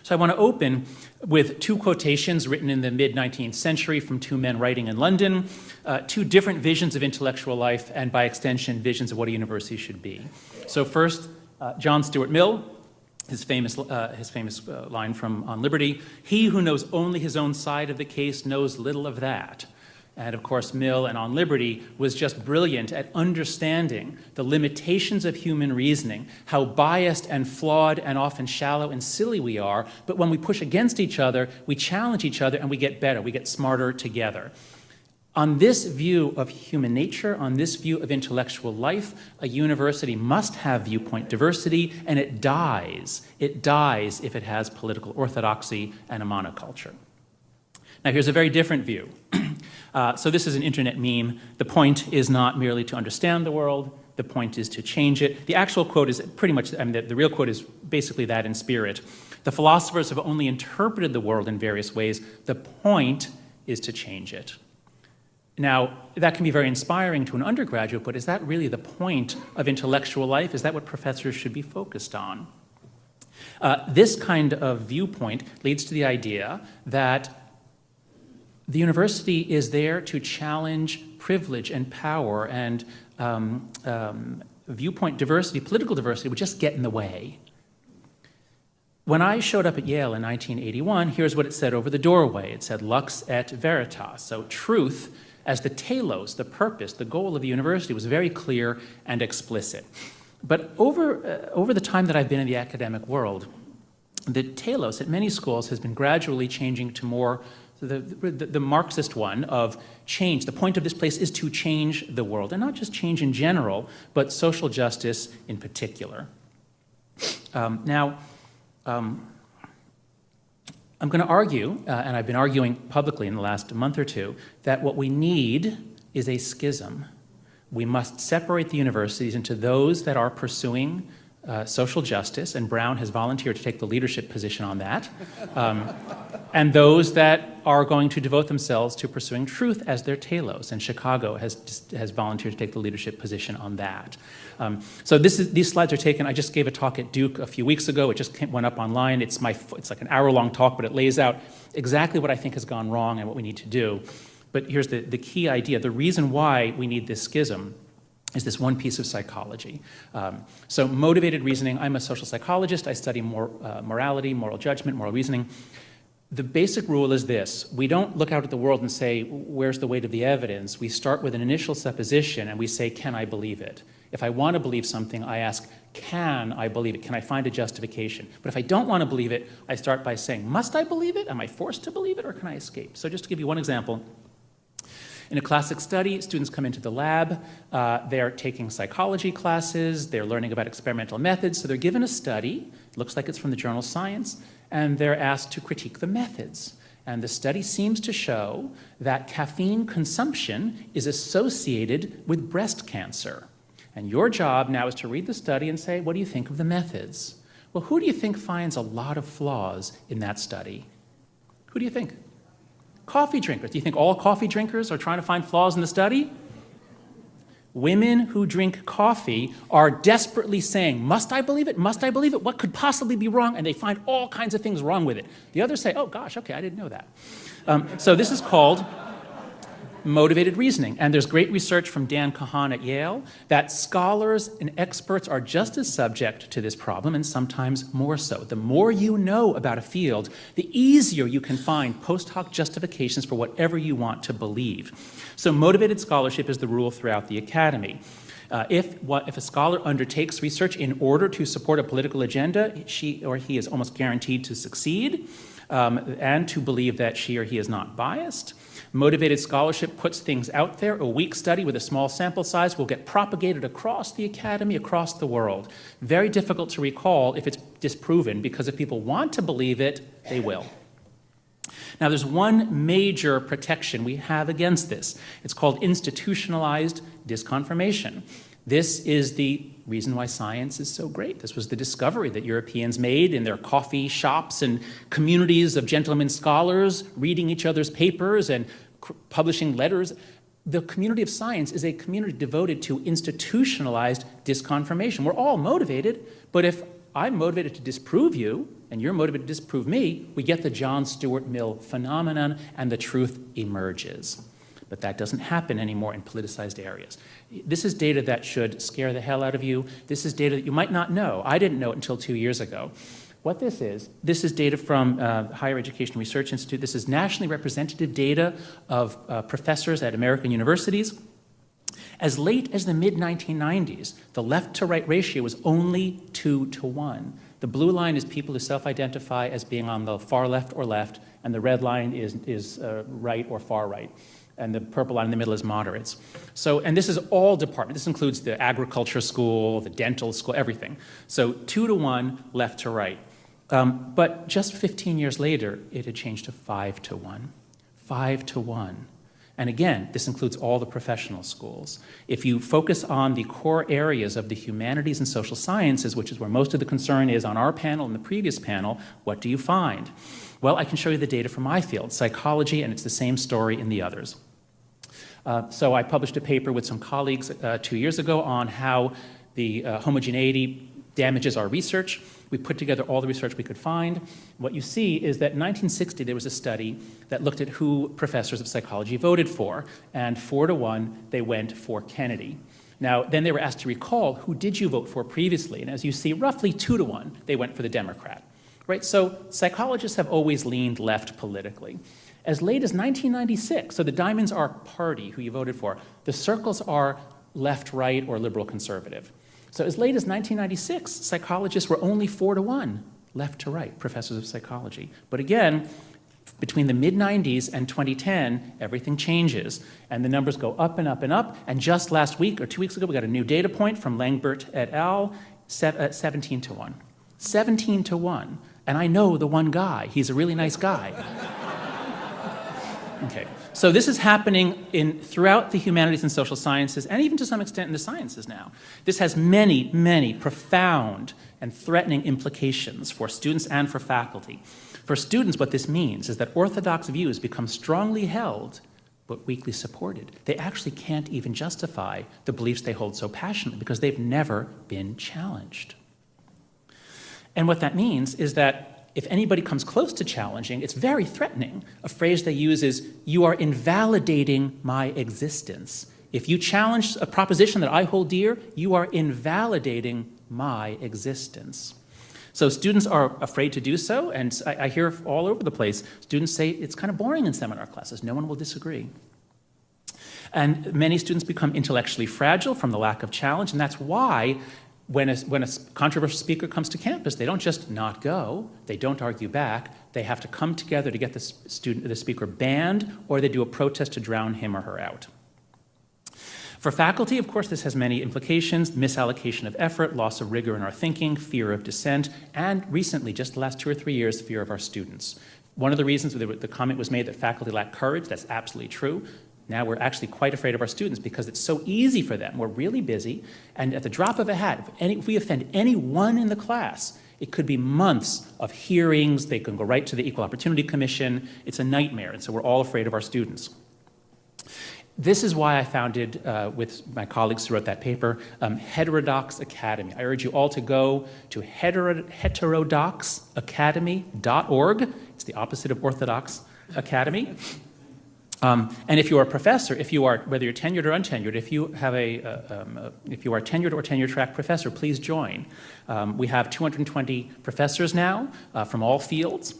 So I want to open with two quotations written in the mid-19th century from two men writing in London, two different visions of intellectual life and, by extension, visions of what a university should be. So first, John Stuart Mill, his famous line from On Liberty, "He who knows only his own side of the case knows little of that." And of course, Mill and On Liberty was just brilliant at understanding the limitations of human reasoning, how biased and flawed and often shallow and silly we are, but when we push against each other, we challenge each other and we get better, we get smarter together. On this view of human nature, on this view of intellectual life, a university must have viewpoint diversity, and it dies. It dies if it has political orthodoxy and a monoculture. Now here's a very different view. So this is an internet meme. The point is not merely to understand the world, the point is to change it. The actual quote is pretty much, the real quote is basically that in spirit. The philosophers have only interpreted the world in various ways. The point is to change it. Now, that can be very inspiring to an undergraduate, but is that really the point of intellectual life? Is that what professors should be focused on? This kind of viewpoint leads to the idea that the university is there to challenge privilege and power, and viewpoint diversity, political diversity would just get in the way. When I showed up at Yale in 1981, here's what it said over the doorway. It said, "Lux et veritas," so truth as the telos, the purpose, the goal of the university was very clear and explicit. But over the time that I've been in the academic world, the telos at many schools has been gradually changing to more the Marxist one of change. The point of this place is to change the world, and not just change in general, but social justice in particular. I'm going to argue, and I've been arguing publicly in the last month or two, that what we need is a schism. We must separate the universities into those that are pursuing social justice, and Brown has volunteered to take the leadership position on that, and those that are going to devote themselves to pursuing truth as their telos, and Chicago has volunteered to take the leadership position on that. So these slides are taken. I just gave a talk at Duke a few weeks ago. It just went up online. It's like an hour-long talk, but it lays out exactly what I think has gone wrong and what we need to do. But here's the key idea. The reason why we need this schism is this one piece of psychology. So motivated reasoning, I'm a social psychologist. I study morality, moral judgment, moral reasoning. The basic rule is this: we don't look out at the world and say, where's the weight of the evidence? We start with an initial supposition and we say, can I believe it? If I want to believe something, I ask, can I believe it? Can I find a justification? But if I don't want to believe it, I start by saying, must I believe it? Am I forced to believe it, or can I escape? So just to give you one example, in a classic study, students come into the lab, they're taking psychology classes, they're learning about experimental methods, so they're given a study, looks like it's from the journal Science, and they're asked to critique the methods. And the study seems to show that caffeine consumption is associated with breast cancer. And your job now is to read the study and say, what do you think of the methods? Well, who do you think finds a lot of flaws in that study? Who do you think? Coffee drinkers. Do you think all coffee drinkers are trying to find flaws in the study? Women who drink coffee are desperately saying, must I believe it? Must I believe it? What could possibly be wrong? And they find all kinds of things wrong with it. The others say, oh gosh, okay, I didn't know that. So this is called motivated reasoning. And there's great research from Dan Kahan at Yale that scholars and experts are just as subject to this problem, and sometimes more so. The more you know about a field, the easier you can find post hoc justifications for whatever you want to believe. So motivated scholarship is the rule throughout the academy. If a scholar undertakes research in order to support a political agenda, she or he is almost guaranteed to succeed, and to believe that she or he is not biased. Motivated scholarship puts things out there. A weak study with a small sample size will get propagated across the academy, across the world. Very difficult to recall if it's disproven, because if people want to believe it, they will. Now, there's one major protection we have against this. It's called institutionalized disconfirmation. This is the reason why science is so great. This was the discovery that Europeans made in their coffee shops and communities of gentlemen scholars reading each other's papers and publishing letters. The community of science is a community devoted to institutionalized disconfirmation. We're all motivated, but if I'm motivated to disprove you, and you're motivated to disprove me, we get the John Stuart Mill phenomenon, and the truth emerges. But that doesn't happen anymore in politicized areas. This is data that should scare the hell out of you. This is data that you might not know. I didn't know it until 2 years ago. What this is data from Higher Education Research Institute. This is nationally representative data of professors at American universities. As late as the mid-1990s, the left-to-right ratio was only 2-to-1. The blue line is people who self-identify as being on the far left or left, and the red line is right or far right. And the purple line in the middle is moderates. So, and this is all departments. This includes the agriculture school, the dental school, everything. So 2-to-1, left to right. But just 15 years later, it had changed to 5-to-1. 5-to-1. And again, this includes all the professional schools. If you focus on the core areas of the humanities and social sciences, which is where most of the concern is on our panel and the previous panel, what do you find? Well, I can show you the data from my field, psychology, and it's the same story in the others. So I published a paper with some colleagues 2 years ago on how the homogeneity damages our research. We put together all the research we could find. What you see is that in 1960, there was a study that looked at who professors of psychology voted for, and 4-to-1, they went for Kennedy. Now, then they were asked to recall, who did you vote for previously? And as you see, roughly 2-to-1, they went for the Democrat. Right? So psychologists have always leaned left politically. As late as 1996, so the diamonds are party, who you voted for. The circles are left, right, or liberal conservative. So as late as 1996, psychologists were only 4-to-1, left to right, professors of psychology. But again, between the mid-90s and 2010, everything changes, and the numbers go up and up and up. And just last week, or 2 weeks ago, we got a new data point from Langbert et al., 17-to-1. 17-to-1. And I know the one guy. He's a really nice guy. Okay, so this is happening throughout the humanities and social sciences, and even to some extent in the sciences now. This has many, many profound and threatening implications for students and for faculty. For students, what this means is that orthodox views become strongly held but weakly supported. They actually can't even justify the beliefs they hold so passionately because they've never been challenged. And what that means is that if anybody comes close to challenging, it's very threatening. A phrase they use is, you are invalidating my existence. If you challenge a proposition that I hold dear, you are invalidating my existence. So students are afraid to do so, and I hear all over the place, students say it's kind of boring in seminar classes. No one will disagree. And many students become intellectually fragile from the lack of challenge, and that's why when a controversial speaker comes to campus, they don't just not go, they don't argue back, they have to come together to get the speaker banned, or they do a protest to drown him or her out. For faculty, of course, this has many implications: misallocation of effort, loss of rigor in our thinking, fear of dissent, and recently, just the last 2 or 3 years, fear of our students. One of the reasons the comment was made that faculty lack courage, that's absolutely true. Now we're actually quite afraid of our students because it's so easy for them. We're really busy, and at the drop of a hat, if we offend anyone in the class, it could be months of hearings. They can go right to the Equal Opportunity Commission. It's a nightmare, and so we're all afraid of our students. This is why I founded, with my colleagues who wrote that paper, Heterodox Academy. I urge you all to go to heterodoxacademy.org. It's the opposite of Orthodox Academy. And if you are a professor, whether you're tenured or untenured, if you are a tenured or tenure track professor, please join. We have 220 professors now from all fields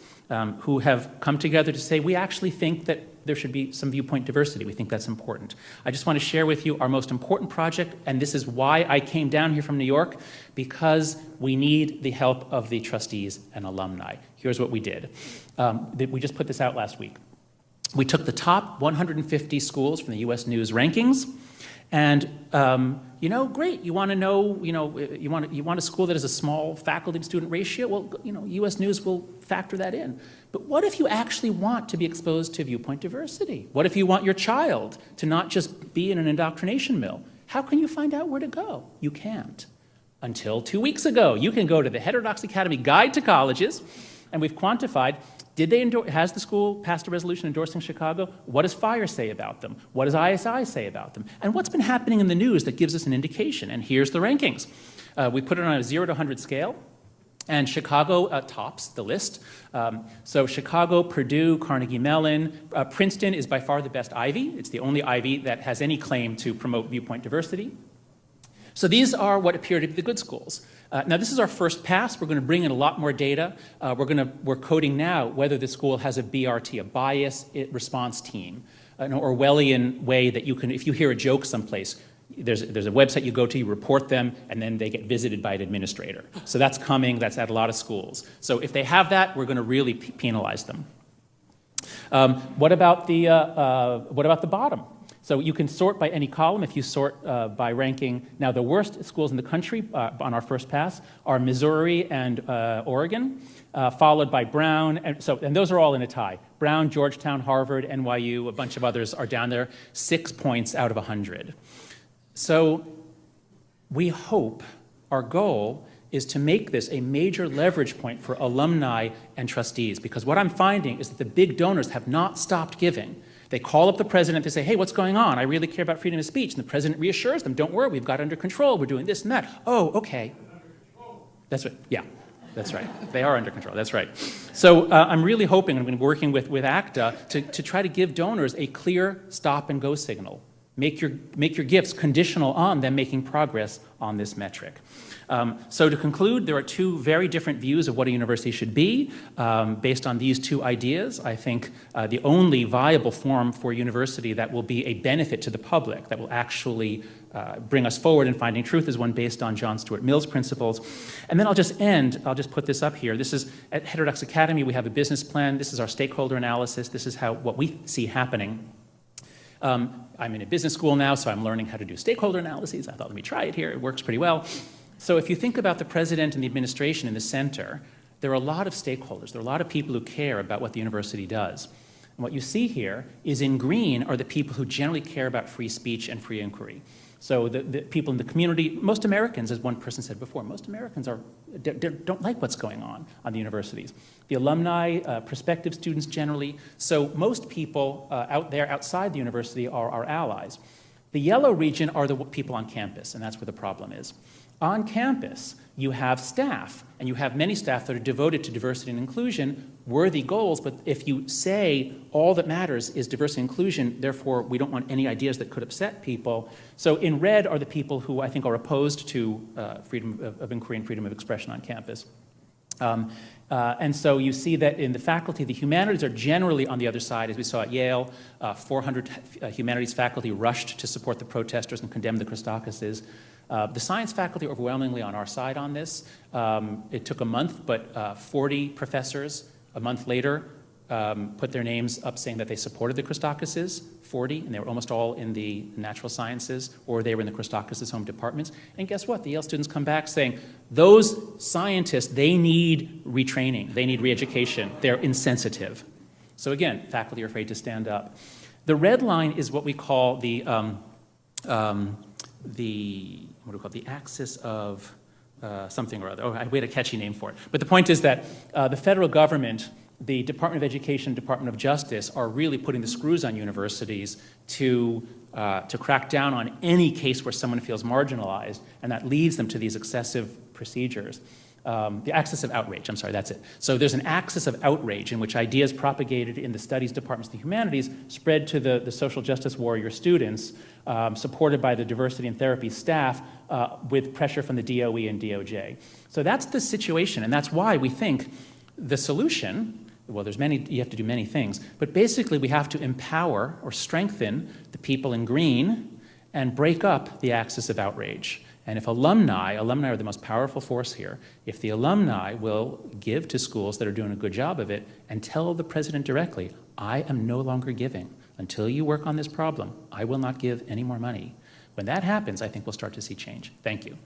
who have come together to say we actually think that there should be some viewpoint diversity. We think that's important. I just want to share with you our most important project, and this is why I came down here from New York, because we need the help of the trustees and alumni. Here's what we did. We just put this out last week. We took the top 150 schools from the U.S. News rankings, and great. You want to know, you want a school that has a small faculty-to-student ratio. Well, U.S. News will factor that in. But what if you actually want to be exposed to viewpoint diversity? What if you want your child to not just be in an indoctrination mill? How can you find out where to go? You can't. Until 2 weeks ago, you can go to the Heterodox Academy Guide to Colleges, and we've quantified. Has the school passed a resolution endorsing Chicago? What does FIRE say about them? What does ISI say about them? And what's been happening in the news that gives us an indication? And here's the rankings. We put it on a 0 to 100 scale. And Chicago tops the list. So Chicago, Purdue, Carnegie Mellon, Princeton is by far the best Ivy. It's the only Ivy that has any claim to promote viewpoint diversity. So these are what appear to be the good schools. Now this is our first pass. We're going to bring in a lot more data. We're coding now whether the school has a BRT, a bias response team, an Orwellian way that you can, if you hear a joke someplace, there's a website you go to, you report them, and then they get visited by an administrator. So that's coming, that's at a lot of schools. So if they have that, we're going to really penalize them. What about the bottom? So you can sort by any column if you sort by ranking. Now the worst schools in the country on our first pass are Missouri and Oregon, followed by Brown, and those are all in a tie. Brown, Georgetown, Harvard, NYU, a bunch of others are down there, 6 points out of 100. So we hope, our goal is to make this a major leverage point for alumni and trustees, because what I'm finding is that the big donors have not stopped giving. They call up the president, they say, hey, what's going on? I really care about freedom of speech. And the president reassures them, don't worry, we've got it under control, we're doing this and that. Oh, okay. That's right, yeah, that's right. They are under control, that's right. So I'm really hoping, I'm going to be working with ACTA to try to give donors a clear stop and go signal. Make your gifts conditional on them making progress on this metric. So to conclude, there are two very different views of what a university should be. Based on these two ideas, I think the only viable form for a university that will be a benefit to the public, that will actually bring us forward in finding truth, is one based on John Stuart Mill's principles. And then I'll just put this up here. This is, at Heterodox Academy, we have a business plan. This is our stakeholder analysis. This is what we see happening. I'm in a business school now, so I'm learning how to do stakeholder analyses. I thought, let me try it here. It works pretty well. So if you think about the president and the administration in the center, there are a lot of stakeholders. There are a lot of people who care about what the university does. And what you see here is in green are the people who generally care about free speech and free inquiry. So the people in the community, most Americans, as one person said before, most Americans don't like what's going on the universities. The alumni, prospective students generally. So most people out there outside the university are our allies. The yellow region are the people on campus, and that's where the problem is. On campus, you have staff, and you have many staff that are devoted to diversity and inclusion, worthy goals, but if you say all that matters is diversity and inclusion, therefore we don't want any ideas that could upset people. So in red are the people who I think are opposed to freedom of inquiry and freedom of expression on campus. And so you see that in the faculty, the humanities are generally on the other side. As we saw at Yale, 400 humanities faculty rushed to support the protesters and condemn the Christakises. The science faculty are overwhelmingly on our side on this. It took a month, but 40 professors a month later put their names up saying that they supported the Christakises, 40, and they were almost all in the natural sciences, or they were in the Christakises' home departments. And guess what? The Yale students come back saying, those scientists, they need retraining, they need re-education, they're insensitive. So again, faculty are afraid to stand up. The red line is what we call the axis of something or other. Oh, we had a catchy name for it. But the point is that the federal government, the Department of Education, Department of Justice are really putting the screws on universities to crack down on any case where someone feels marginalized, and that leads them to these excessive procedures. The axis of outrage, I'm sorry, that's it. So there's an axis of outrage in which ideas propagated in the studies departments of the humanities spread to the social justice warrior students, supported by the diversity and therapy staff with pressure from the DOE and DOJ. So that's the situation, and that's why we think the solution, well, you have to do many things, but basically we have to empower or strengthen the people in green and break up the axis of outrage. And if alumni are the most powerful force here, if the alumni will give to schools that are doing a good job of it and tell the president directly, I am no longer giving. Until you work on this problem, I will not give any more money. When that happens, I think we'll start to see change. Thank you.